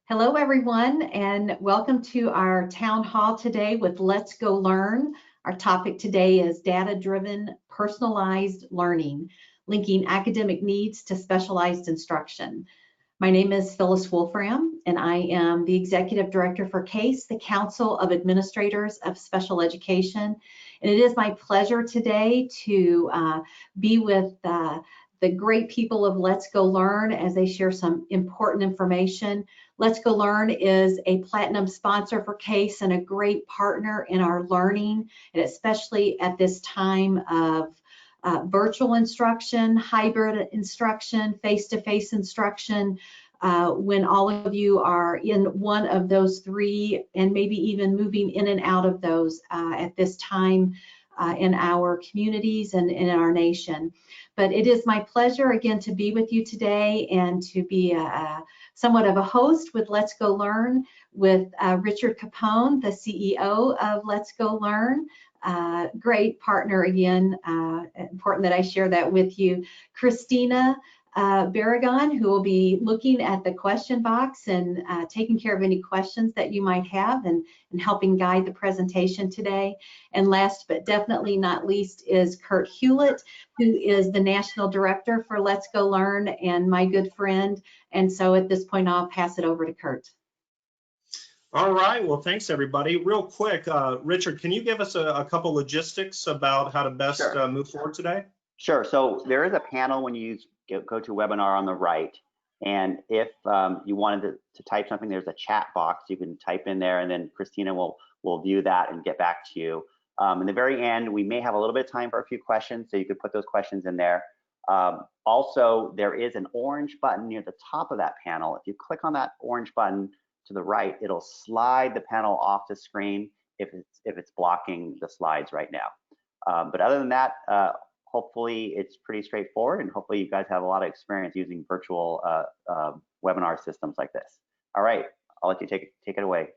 Hello, everyone, and welcome to our town hall today with Let's Go Learn. Our topic today is data-driven personalized learning, linking academic needs to specialized instruction. My name is Phyllis Wolfram, and I am the Executive Director for CASE, the Council of Administrators of Special Education. And it is my pleasure today to be with the great people of Let's Go Learn as they share some important information. Let's Go Learn is a platinum sponsor for CASE and a great partner in our learning, and especially at this time of virtual instruction, hybrid instruction, face-to-face instruction, when all of you are in one of those three and maybe even moving in and out of those at this time in our communities and in our nation. But it is my pleasure again to be with you today and to be somewhat of a host with Let's Go Learn with Richard Capone, the CEO of Let's Go Learn. Great partner again, important that I share that with you. Christina Barragon, who will be looking at the question box and taking care of any questions that you might have and helping guide the presentation today. And last but definitely not least is Kurt Hewlett, who is the National Director for Let's Go Learn and my good friend. And so at this point, I'll pass it over to Kurt. All right, well, thanks everybody. Real quick, Richard, can you give us a couple logistics about how to best move forward today? Sure, so there is a panel when you go to webinar on the right, and if you wanted to type something, there's a chat box you can type in there, and then Christina will view that and get back to you. In the very end, we may have a little bit of time for a few questions, so you could put those questions in there. Also, there is an orange button near the top of that panel. If you click on that orange button to the right, it'll slide the panel off the screen if it's blocking the slides right now. But other than that, hopefully it's pretty straightforward, and hopefully you guys have a lot of experience using virtual webinar systems like this. All right, I'll let you take it away.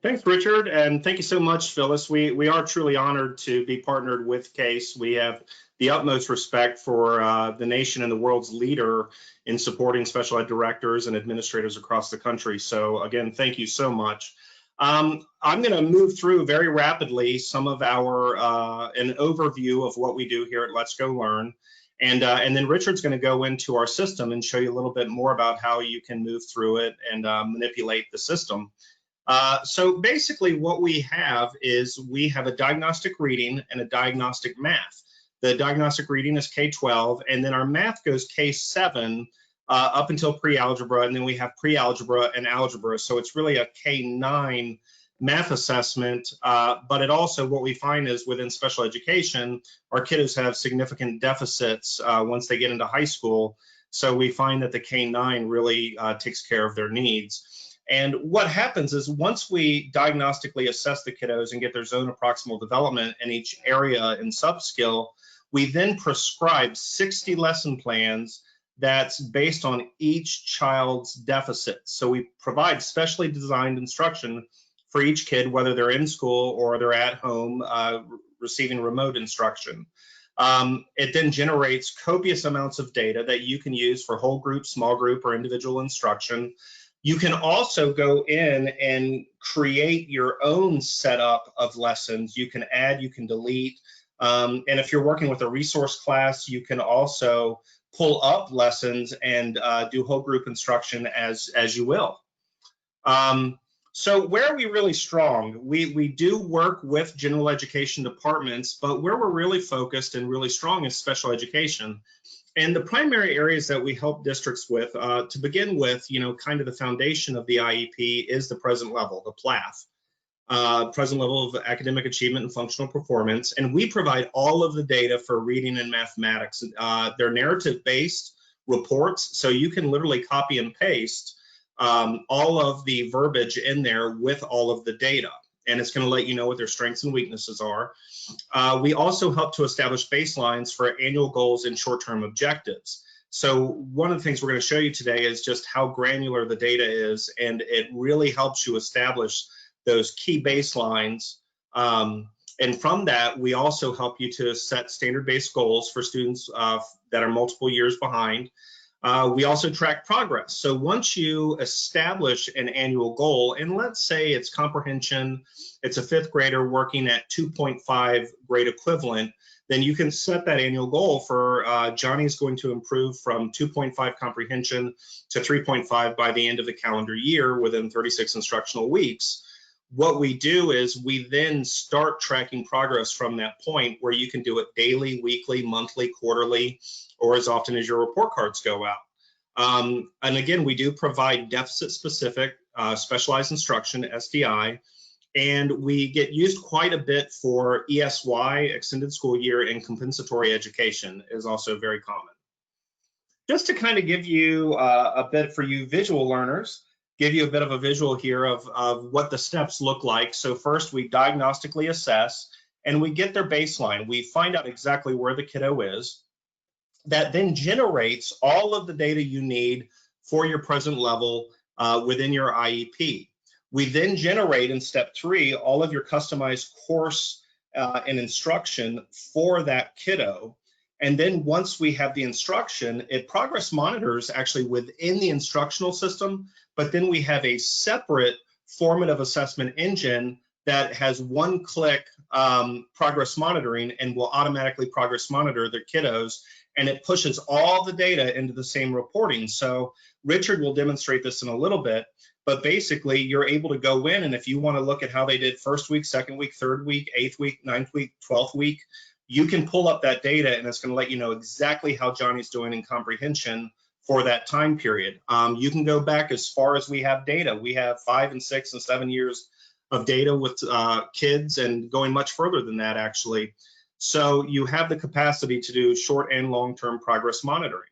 Thanks, Richard, and thank you so much, Phyllis. We are truly honored to be partnered with CASE. We have the utmost respect for the nation and the world's leader in supporting special ed directors and administrators across the country. So again, thank you so much. I'm going to move through very rapidly some of an overview of what we do here at Let's Go Learn. And then Richard's going to go into our system and show you a little bit more about how you can move through it and manipulate the system. So basically what we have is we have a diagnostic reading and a diagnostic math. The diagnostic reading is K-12, and then our math goes K-7 up until pre-algebra, and then we have pre-algebra and algebra. So it's really a K-9 math assessment, but it also, what we find is within special education, our kiddos have significant deficits once they get into high school. So we find that the K-9 really takes care of their needs. And what happens is once we diagnostically assess the kiddos and get their zone of proximal development in each area and subskill, we then prescribe 60 lesson plans that's based on each child's deficits. So we provide specially designed instruction for each kid, whether they're in school or they're at home receiving remote instruction. It then generates copious amounts of data that you can use for whole group, small group, or individual instruction. You can also go in and create your own setup of lessons. You can add, you can delete. And if you're working with a resource class, you can also pull up lessons and do whole group instruction as you will. So where are we really strong? We do work with general education departments, but where we're really focused and really strong is special education. And the primary areas that we help districts with, to begin with, kind of the foundation of the IEP is the present level, the PLAAFP, present level of academic achievement and functional performance. And we provide all of the data for reading and mathematics. They're narrative-based reports, so you can literally copy and paste all of the verbiage in there with all of the data. And it's going to let you know what their strengths and weaknesses are. We also help to establish baselines for annual goals and short-term objectives. So one of the things we're going to show you today is just how granular the data is, and it really helps you establish those key baselines. And from that, we also help you to set standard-based goals for students that are multiple years behind. We also track progress. So once you establish an annual goal, and let's say it's comprehension, it's a fifth grader working at 2.5 grade equivalent, then you can set that annual goal for Johnny's going to improve from 2.5 comprehension to 3.5 by the end of the calendar year within 36 instructional weeks. What we do is we then start tracking progress from that point, where you can do it daily, weekly, monthly, quarterly, or as often as your report cards go out. And again, we do provide deficit-specific specialized instruction, SDI, and we get used quite a bit for ESY, extended school year, and compensatory education is also very common. Just to kind of give you a bit for you visual learners, give you a bit of a visual here of what the steps look like. So first, we diagnostically assess, and we get their baseline. We find out exactly where the kiddo is. That then generates all of the data you need for your present level within your IEP. We then generate in step 3 all of your customized course and instruction for that kiddo. And then once we have the instruction, it progress monitors actually within the instructional system, but then we have a separate formative assessment engine that has one-click progress monitoring and will automatically progress monitor the kiddos, and it pushes all the data into the same reporting. So Richard will demonstrate this in a little bit, but basically you're able to go in, and if you want to look at how they did first week, second week, third week, 8th week, 9th week, 12th week, you can pull up that data and it's going to let you know exactly how Johnny's doing in comprehension for that time period. You can go back as far as we have data. We have 5 and 6 and 7 years of data with kids, and going much further than that actually. So you have the capacity to do short and long-term progress monitoring.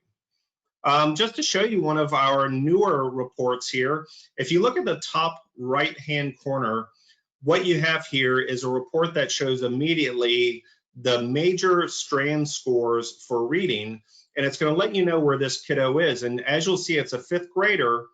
Just to show you one of our newer reports here, if you look at the top right-hand corner, what you have here is a report that shows immediately the major strand scores for reading, and it's going to let you know where this kiddo is. And as you'll see, it's a 5th grader,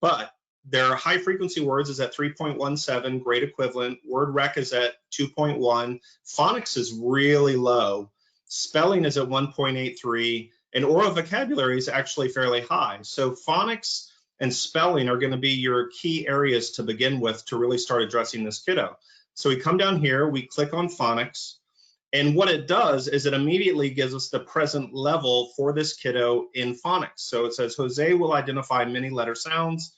but their high frequency words is at 3.17 grade equivalent, word rec is at 2.1, phonics is really low, spelling is at 1.83, and oral vocabulary is actually fairly high. So phonics and spelling are going to be your key areas to begin with to really start addressing this kiddo. So we come down here, we click on phonics, and what it does is it immediately gives us the present level for this kiddo in phonics. So it says Jose will identify many letter sounds.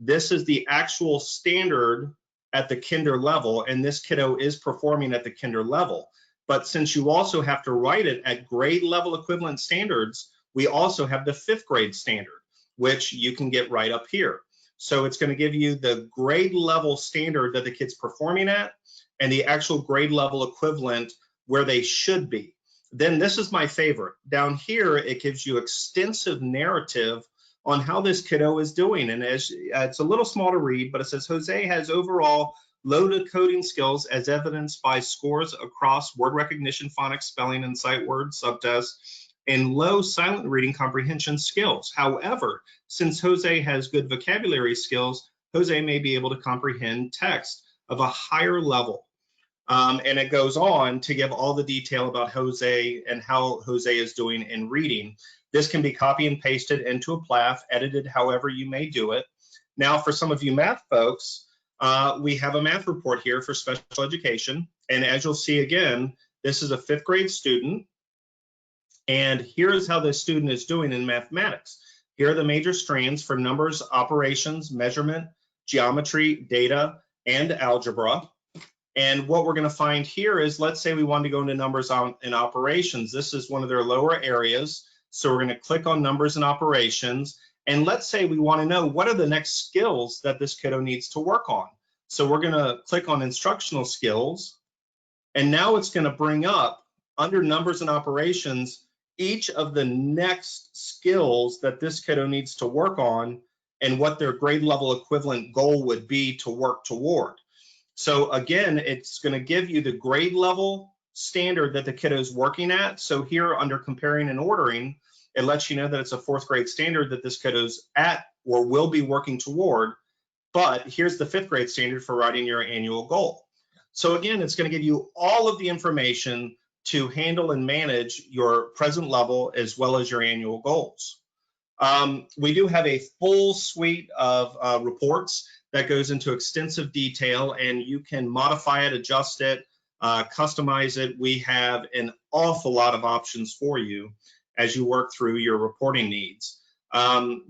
This is the actual standard at the kinder level, and this kiddo is performing at the kinder level. But since you also have to write it at grade level equivalent standards, we also have the 5th grade standard, which you can get right up here. So it's going to give you the grade level standard that the kid's performing at and the actual grade level equivalent where they should be. Then this is my favorite. Down here, it gives you extensive narrative on how this kiddo is doing. And as it's a little small to read, but it says Jose has overall low decoding skills as evidenced by scores across word recognition, phonics, spelling, and sight word subtests, and low silent reading comprehension skills. However, since Jose has good vocabulary skills, Jose may be able to comprehend text of a higher level. And it goes on to give all the detail about Jose and how Jose is doing in reading. This can be copy and pasted into a PLAAF, edited however you may do it. Now, for some of you math folks, we have a math report here for special education. And as you'll see again, this is a 5th grade student. And here's how this student is doing in mathematics. Here are the major strands for numbers, operations, measurement, geometry, data, and algebra. And what we're going to find here is, let's say we want to go into numbers and operations. This is one of their lower areas. So we're going to click on numbers and operations. And let's say we want to know what are the next skills that this kiddo needs to work on. So we're going to click on instructional skills. And now it's going to bring up under numbers and operations each of the next skills that this kiddo needs to work on and what their grade level equivalent goal would be to work toward. So again, it's going to give you the grade level standard that the kiddo is working at. So here under comparing and ordering, it lets you know that it's a 4th grade standard that this kiddo's at or will be working toward. But here's the 5th grade standard for writing your annual goal. So again, it's going to give you all of the information to handle and manage your present level as well as your annual goals. We do have a full suite of reports that goes into extensive detail, and you can modify it, adjust it, customize it. We have an awful lot of options for you as you work through your reporting needs.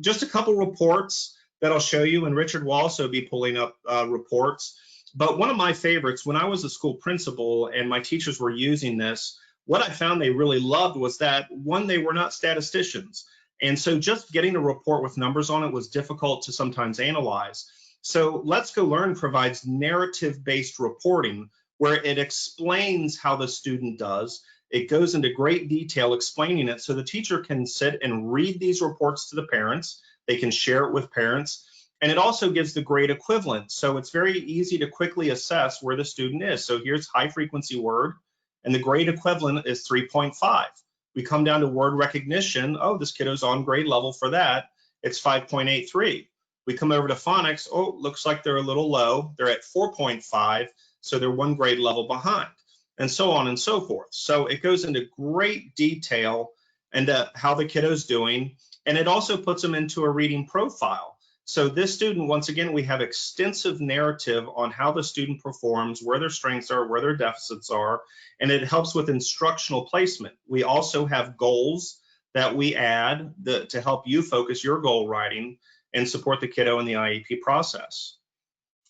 Just a couple reports that I'll show you, and Richard will also be pulling up reports. But one of my favorites, when I was a school principal and my teachers were using this, what I found they really loved was that, one, they were not statisticians. And so just getting a report with numbers on it was difficult to sometimes analyze. So Let's Go Learn provides narrative-based reporting where it explains how the student does. It goes into great detail explaining it so the teacher can sit and read these reports to the parents. They can share it with parents. And it also gives the grade equivalent. So it's very easy to quickly assess where the student is. So here's high frequency word, and the grade equivalent is 3.5. We come down to word recognition. Oh, this kiddo's on grade level for that. It's 5.83. We come over to phonics. Oh, looks like they're a little low. They're at 4.5, so they're one grade level behind, and so on and so forth. So it goes into great detail into how the kiddo's doing, and it also puts them into a reading profile. So this student, once again, we have extensive narrative on how the student performs, where their strengths are, where their deficits are, and it helps with instructional placement. We also have goals that we add to help you focus your goal writing and support the kiddo in the IEP process.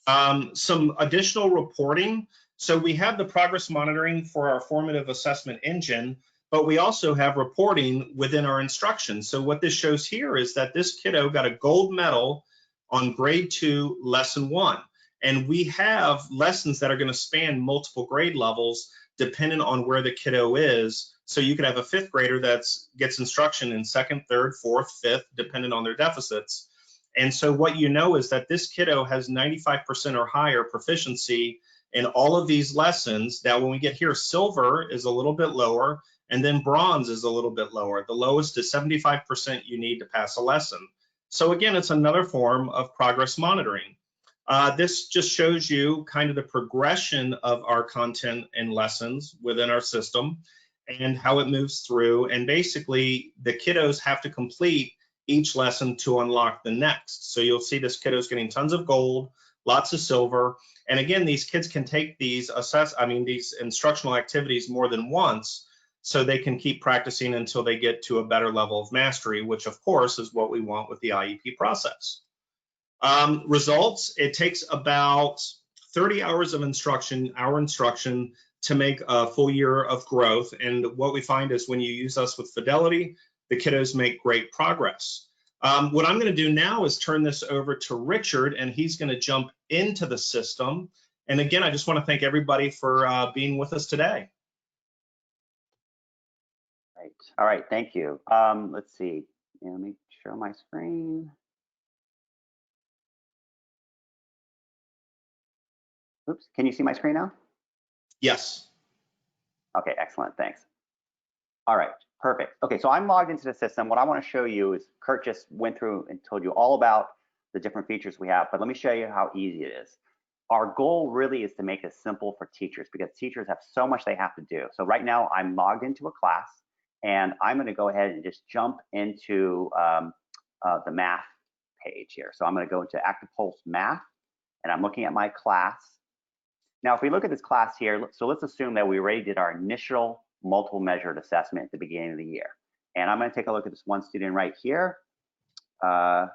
Some additional reporting. So we have the progress monitoring for our formative assessment engine, but we also have reporting within our instruction. So what this shows here is that this kiddo got a gold medal on grade 2, lesson 1. And we have lessons that are going to span multiple grade levels depending on where the kiddo is. So you could have a 5th grader that gets instruction in 2nd, 3rd, 4th, 5th, depending on their deficits. And so what you know is that this kiddo has 95% or higher proficiency in all of these lessons. Now, when we get here, silver is a little bit lower, and then bronze is a little bit lower. The lowest is 75% you need to pass a lesson. So again, it's another form of progress monitoring. This just shows you kind of the progression of our content and lessons within our system and how it moves through. And basically, the kiddos have to complete each lesson to unlock the next. So you'll see this kiddo's getting tons of gold, lots of silver. And again, these kids can take these these instructional activities more than once, so they can keep practicing until they get to a better level of mastery, which of course is what we want with the IEP process. Results, it takes about 30 hours of instruction, to make a full year of growth. And what we find is when you use us with fidelity, the kiddos make great progress. What I'm going to do now is turn this over to Richard, and he's going to jump into the system. And again, I just want to thank everybody for being with us today. Right. All right. Thank you. Let's see. Let me share my screen. Oops. Can you see my screen now? Yes. Okay. Excellent. Thanks. All right. Perfect. Okay. So I'm logged into the system. What I want to show you is Kurt just went through and told you all about the different features we have, but let me show you how easy it is. Our goal really is to make it simple for teachers because teachers have so much they have to do. So right now I'm logged into a class, and I'm going to go ahead and just jump into the math page here. So I'm going to go into Active Pulse Math, and I'm looking at my class. Now, if we look at this class here, so let's assume that we already did our initial multiple measured assessment at the beginning of the year. And I'm going to take a look at this one student right here. And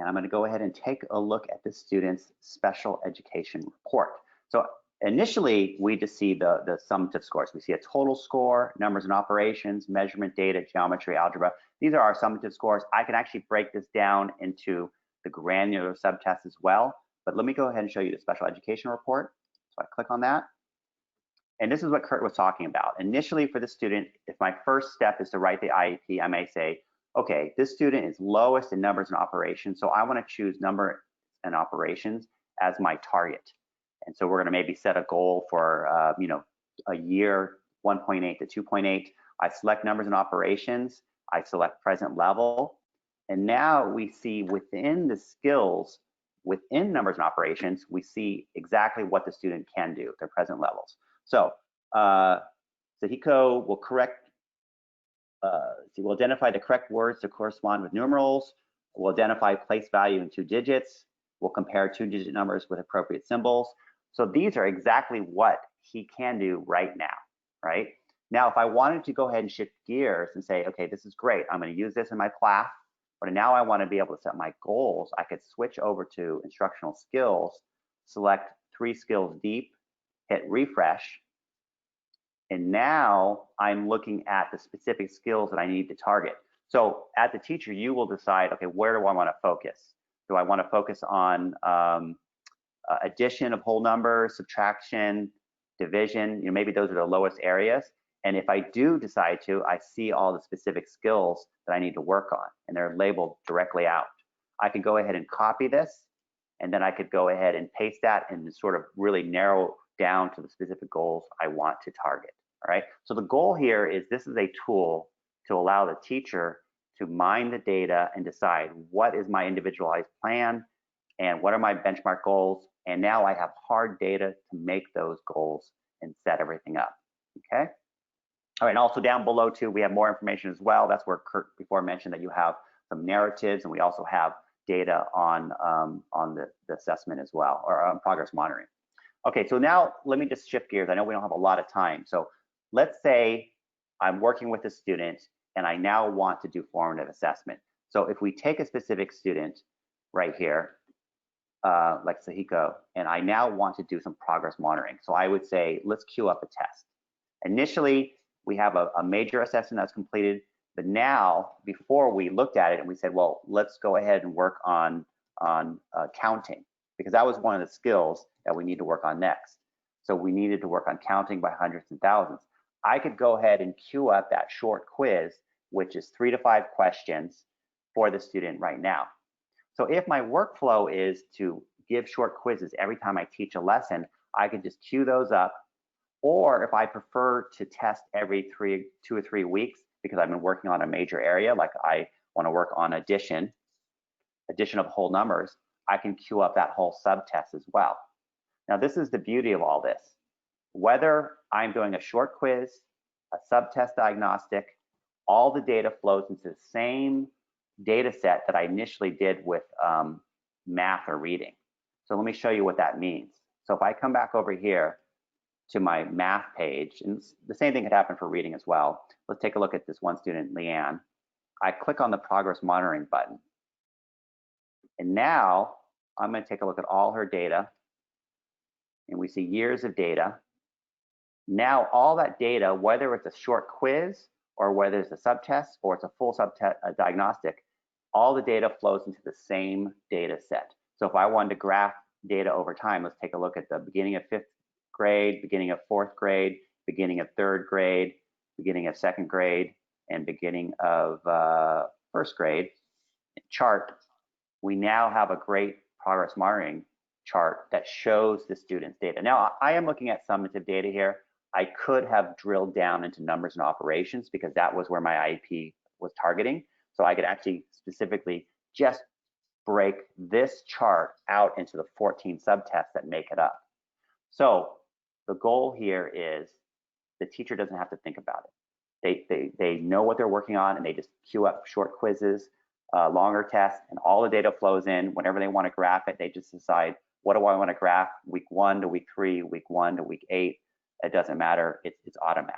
I'm going to go ahead and take a look at the student's special education report. So initially, we just see the summative scores. We see a total score, numbers and operations, measurement data, geometry, algebra. These are our summative scores. I can actually break this down into the granular subtests as well. But let me go ahead and show you the special education report. So I click on that. And this is what Kurt was talking about. Initially for the student, if my first step is to write the IEP, I may say, okay, this student is lowest in numbers and operations, so I want to choose number and operations as my target. And so we're going to maybe set a goal for, a year 1.8 to 2.8. I select numbers and operations. I select present level. And now we see within the skills, within numbers and operations, we see exactly what the student can do, their present levels. So Sahiko will correct, see, we'll identify the correct words to correspond with numerals. We'll identify place value in 2 digits. We'll compare 2-digit numbers with appropriate symbols. So these are exactly what he can do right now, right? Now, if I wanted to go ahead and shift gears and say, okay, this is great. I'm going to use this in my PLAAF, but now I want to be able to set my goals. I could switch over to instructional skills, select 3 skills deep, hit refresh. And now I'm looking at the specific skills that I need to target. So as a teacher, you will decide, okay, where do I want to focus? Do I want to focus on addition of whole numbers, subtraction, division? Maybe those are the lowest areas. And if I do decide to, I see all the specific skills that I need to work on, and they're labeled directly out. I could go ahead and copy this, and then I could go ahead and paste that and sort of really narrow down to the specific goals I want to target. All right. So the goal here is this is a tool to allow the teacher to mine the data and decide what is my individualized plan and what are my benchmark goals. And now I have hard data to make those goals and set everything up. Okay. All right. And also down below too, we have more information as well. That's where Kurt before mentioned that you have some narratives, and we also have data on the assessment as well, or on progress monitoring. Okay, so now let me just shift gears. I know we don't have a lot of time. So let's say I'm working with a student and I now want to do formative assessment. So if we take a specific student right here, like Sahiko, and I now want to do some progress monitoring. So I would say, let's queue up a test. Initially, we have a major assessment that's completed, but now before we looked at it and we said, well, let's go ahead and work on counting, because that was one of the skills that we need to work on next. So we needed to work on counting by hundreds and thousands. I could go ahead and queue up that short quiz, which is 3 to 5 questions for the student right now. So if my workflow is to give short quizzes every time I teach a lesson, I could just queue those up. Or if I prefer to test every 2 or 3 weeks, because I've been working on a major area, like I want to work on addition of whole numbers, I can queue up that whole subtest as well. Now, this is the beauty of all this. Whether I'm doing a short quiz, a subtest diagnostic, all the data flows into the same data set that I initially did with math or reading. So let me show you what that means. So if I come back over here to my math page, and the same thing could happen for reading as well. Let's take a look at this one student, Leanne. I click on the progress monitoring button. And now I'm going to take a look at all her data. And we see years of data. Now all that data, whether it's a short quiz or whether it's a subtest or it's a full subtest diagnostic, all the data flows into the same data set. So if I wanted to graph data over time, let's take a look at the beginning of 5th grade, beginning of 4th grade, beginning of 3rd grade, beginning of 2nd grade, and beginning of 1st grade chart. We now have a great progress monitoring chart that shows the student's data. Now, I am looking at summative data here. I could have drilled down into numbers and operations because that was where my IEP was targeting. So I could actually specifically just break this chart out into the 14 subtests that make it up. So the goal here is the teacher doesn't have to think about it. They know what they're working on, and they just queue up short quizzes, longer tests, and all the data flows in. Whenever they want to graph it, they just decide, what do I want to graph? Week 1 to week 3, week 1 to week 8. It doesn't matter. It's automatic.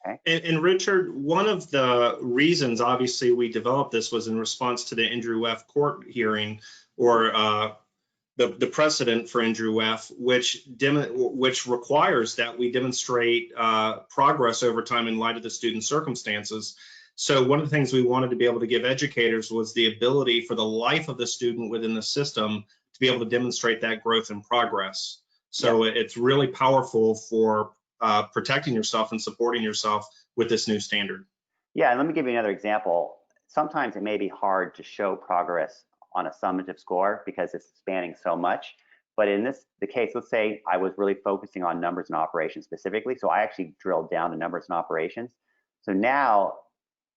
Okay. And Richard, one of the reasons, obviously, we developed this was in response to the Andrew F. court hearing, or the precedent for Andrew F., which requires that we demonstrate progress over time in light of the student's circumstances. So one of the things we wanted to be able to give educators was the ability for the life of the student within the system to be able to demonstrate that growth and progress. So it's really powerful for protecting yourself and supporting yourself with this new standard. Yeah, and let me give you another example. Sometimes it may be hard to show progress on a summative score because it's spanning so much. But in the case, let's say I was really focusing on numbers and operations specifically. So I actually drilled down to numbers and operations. So now,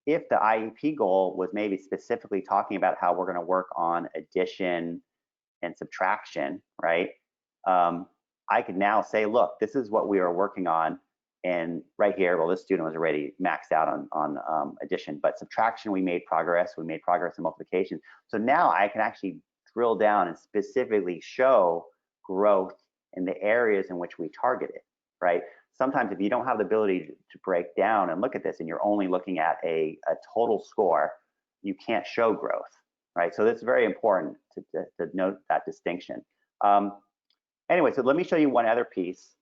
if the IEP goal was maybe specifically talking about how we're going to work on addition and subtraction, right? I could now say, look, this is what we are working on. And right here, well, this student was already maxed out on addition, but subtraction, we made progress in multiplication. So now I can actually drill down and specifically show growth in the areas in which we target it, right? Sometimes if you don't have the ability to break down and look at this and you're only looking at a total score, you can't show growth, right? So it's very important to note that distinction. Anyway, so let me show you one other piece.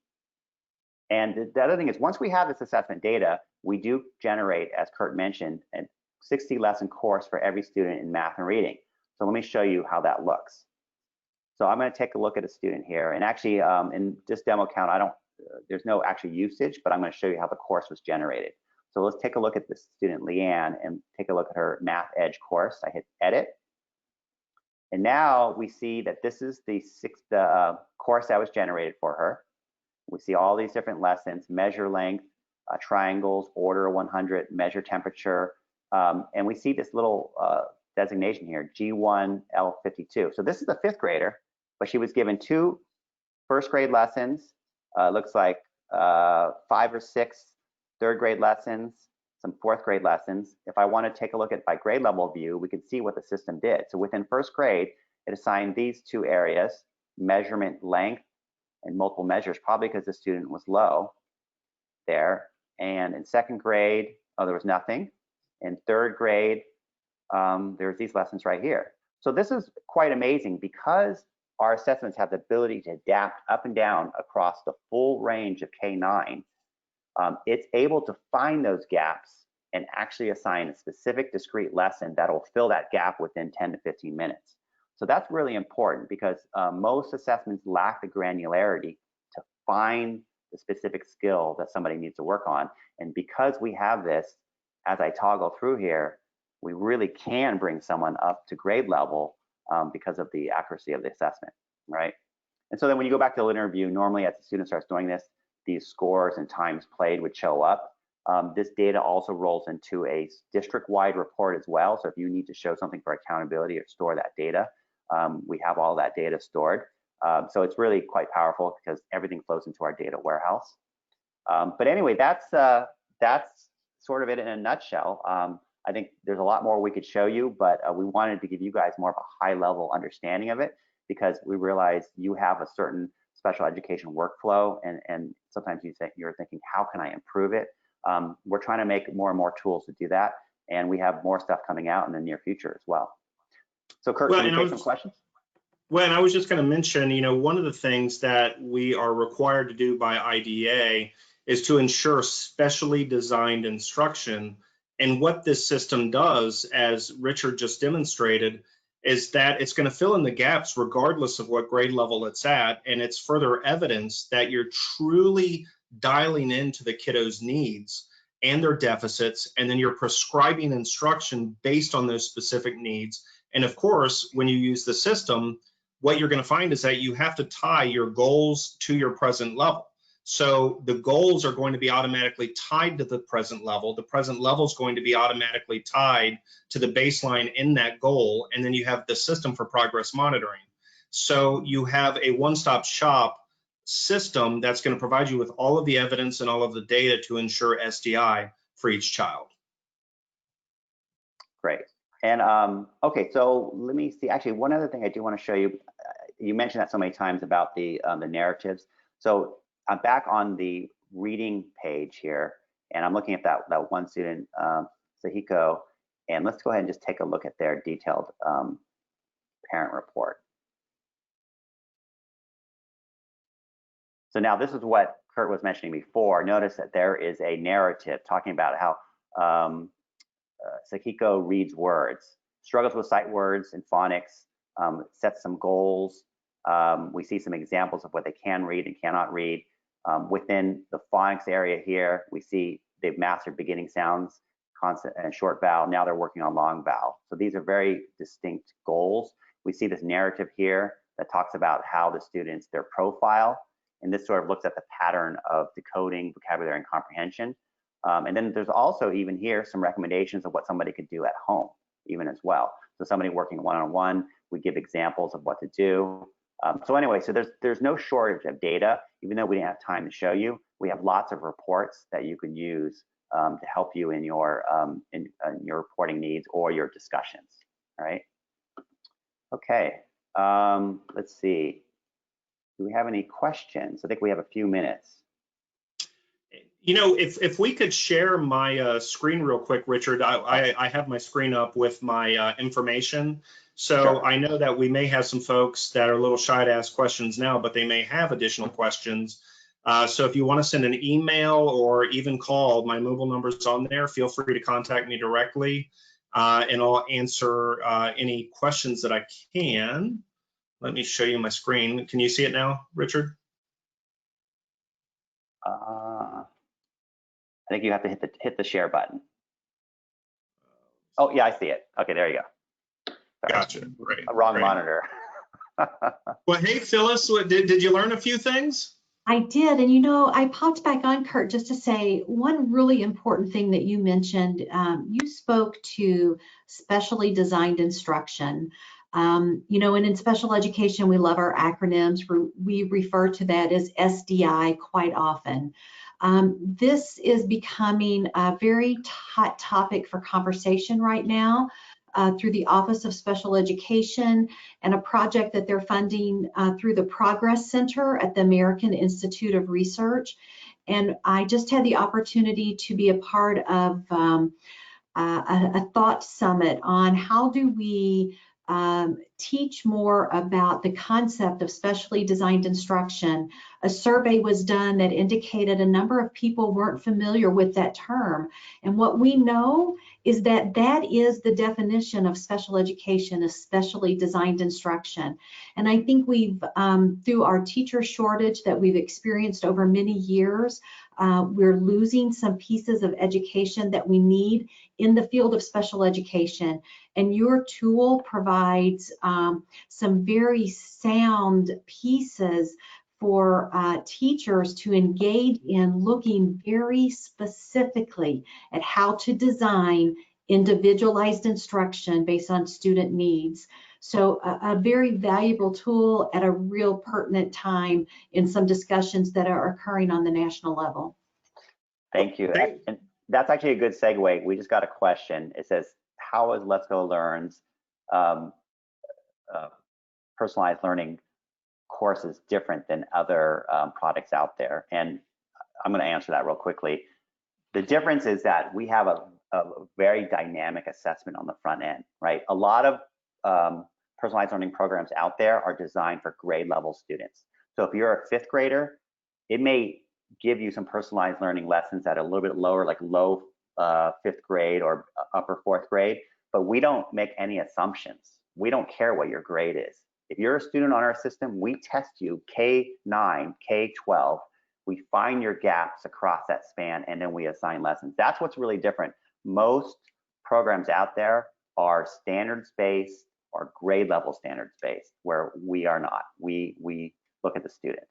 And the other thing is, once we have this assessment data, we do generate, as Kurt mentioned, a 60 lesson course for every student in math and reading. So let me show you how that looks. So I'm going to take a look at a student here, and actually in this demo count, there's no actual usage, but I'm going to show you how the course was generated. So let's take a look at this student, Leanne, and take a look at her Math Edge course. I hit edit. And now we see that this is the course that was generated for her. We see all these different lessons: measure length, triangles, order 100, measure temperature, and we see this little designation here, G1L52. So this is a 5th grader, but she was given 2 first grade lessons, looks like 5 or 6 3rd grade lessons, some 4th grade lessons. If I want to take a look at by grade level view, we can see what the system did. So within 1st grade, it assigned these 2 areas: measurement length and multiple measures, probably because the student was low there. And in 2nd grade, there was nothing. In 3rd grade, there's these lessons right here. So this is quite amazing because our assessments have the ability to adapt up and down across the full range of K9. It's able to find those gaps and actually assign a specific discrete lesson that will fill that gap within 10 to 15 minutes. So that's really important because most assessments lack the granularity to find the specific skill that somebody needs to work on. And because we have this, as I toggle through here, we really can bring someone up to grade level because of the accuracy of the assessment, right? And so then when you go back to the linear view, normally as the student starts doing this, these scores and times played would show up. This data also rolls into a district-wide report as well. So if you need to show something for accountability or store that data, we have all that data stored. So it's really quite powerful because everything flows into our data warehouse. But anyway, that's sort of it in a nutshell. I think there's a lot more we could show you, but we wanted to give you guys more of a high-level understanding of it because we realize you have a certain special education workflow, and sometimes you're thinking, how can I improve it? We're trying to make more and more tools to do that, and we have more stuff coming out in the near future as well. So Kurt, can you take some questions? Well, and I was just going to mention, one of the things that we are required to do by IDEA is to ensure specially designed instruction. And what this system does, as Richard just demonstrated, is that it's going to fill in the gaps regardless of what grade level it's at. And it's further evidence that you're truly dialing into the kiddo's needs and their deficits, and then you're prescribing instruction based on those specific needs. And of course, when you use the system, what you're going to find is that you have to tie your goals to your present level. So the goals are going to be automatically tied to the present level. The present level is going to be automatically tied to the baseline in that goal. And then you have the system for progress monitoring. So you have a one-stop shop system that's going to provide you with all of the evidence and all of the data to ensure SDI for each child. Great. And okay, so let me see. Actually, one other thing I do want to show you. You mentioned that so many times about the narratives. So I'm back on the reading page here, and I'm looking at that one student, Sahiko, and let's go ahead and just take a look at their detailed parent report. So now this is what Kurt was mentioning before. Notice that there is a narrative talking about how Sahiko reads words, struggles with sight words and phonics, sets some goals. We see some examples of what they can read and cannot read. Within the phonics area here, we see they've mastered beginning sounds, consonant and short vowel. Now they're working on long vowel. So these are very distinct goals. We see this narrative here that talks about how the students, their profile, and this sort of looks at the pattern of decoding, vocabulary, and comprehension. And then there's also even here some recommendations of what somebody could do at home, even as well. So somebody working one-on-one, we give examples of what to do. So anyway, so there's no shortage of data, even though we didn't have time to show you, we have lots of reports that you can use to help you in your reporting needs or your discussions. All right. Okay. Let's see. Do we have any questions? I think we have a few minutes. You know, if we could share my screen real quick, Richard, I have my screen up with my information. So Sure. I know that we may have some folks that are a little shy to ask questions now, but they may have additional questions. So if you want to send an email or even call, my mobile number's on there. Feel free to contact me directly, and I'll answer any questions that I can. Let me show you my screen. Can you see it now, Richard? I think you have to hit the share button. Oh yeah, I see it. Okay, there you go. Sorry. Gotcha. Great. Wrong Great. monitor. Well, hey, Phyllis, did you learn a few things? I did, and you know, I popped back on, Kurt, just to say one really important thing that you mentioned. You spoke to specially designed instruction. You know, and in special education, we love our acronyms. We refer to that as SDI quite often. This is becoming a very hot topic for conversation right now through the Office of Special Education and a project that they're funding through the Progress Center at the American Institute of Research. And I just had the opportunity to be a part of a thought summit on how do we teach more about the concept of specially designed instruction. A survey was done that indicated a number of people weren't familiar with that term. And what we know is that that is the definition of special education, is specially designed instruction. And I think we've, through our teacher shortage that we've experienced over many years, we're losing some pieces of education that we need in the field of special education. And your tool provides some very sound pieces for teachers to engage in looking very specifically at how to design individualized instruction based on student needs. So a very valuable tool at a real pertinent time in some discussions that are occurring on the national level. Thank you. And that's actually a good segue. We just got a question. It says, how is Let's Go Learn's personalized learning courses different than other products out there? And I'm going to answer that real quickly. The difference is that we have a very dynamic assessment on the front end, right? A lot of personalized learning programs out there are designed for grade level students. So if you're a fifth grader, it may give you some personalized learning lessons at a little bit lower, like low fifth grade or upper fourth grade, but we don't make any assumptions. We don't care what your grade is. If you're a student on our system, we test you K9, K12, we find your gaps across that span, and then we assign lessons. That's what's really different. Most programs out there are standards-based or grade level standards-based, where we are not. We look at the student.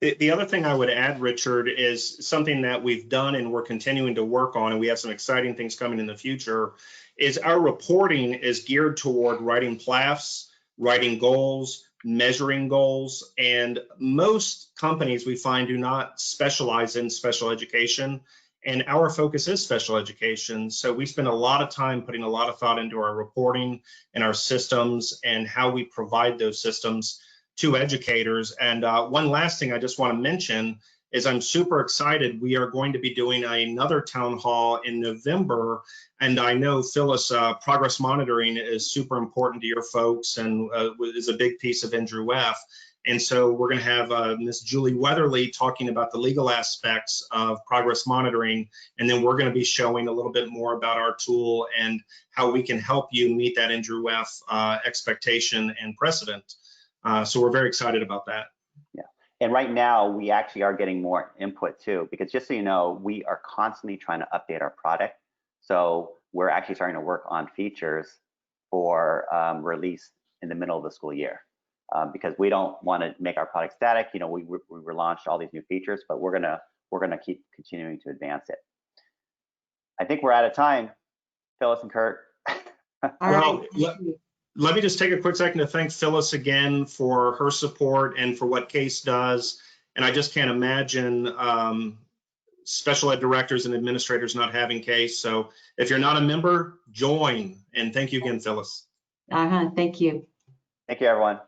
The other thing I would add, Richard, is something that we've done and we're continuing to work on, and we have some exciting things coming in the future, is our reporting is geared toward writing PLAAFPs, writing goals, measuring goals, and most companies we find do not specialize in special education, and our focus is special education. So we spend a lot of time putting a lot of thought into our reporting and our systems and how we provide those systems to educators. And one last thing I just want to mention is I'm super excited. We are going to be doing another town hall in November. And I know, Phyllis, progress monitoring is super important to your folks and is a big piece of Andrew F. And so we're going to have Ms. Julie Weatherly talking about the legal aspects of progress monitoring. And then we're going to be showing a little bit more about our tool and how we can help you meet that Andrew F expectation and precedent. So we're very excited about that. Yeah, and right now we actually are getting more input too, because just so you know, we are constantly trying to update our product. So we're actually starting to work on features for release in the middle of the school year, because we don't want to make our product static. You know, we relaunched all these new features, but we're gonna keep continuing to advance it. I think we're out of time, Phyllis and Kurt. All right. Let me just take a quick second to thank Phyllis again for her support and for what CASE does. And I just can't imagine special ed directors and administrators not having case. So if you're not a member, join. And thank you again, Phyllis. Thank you. Thank you, everyone.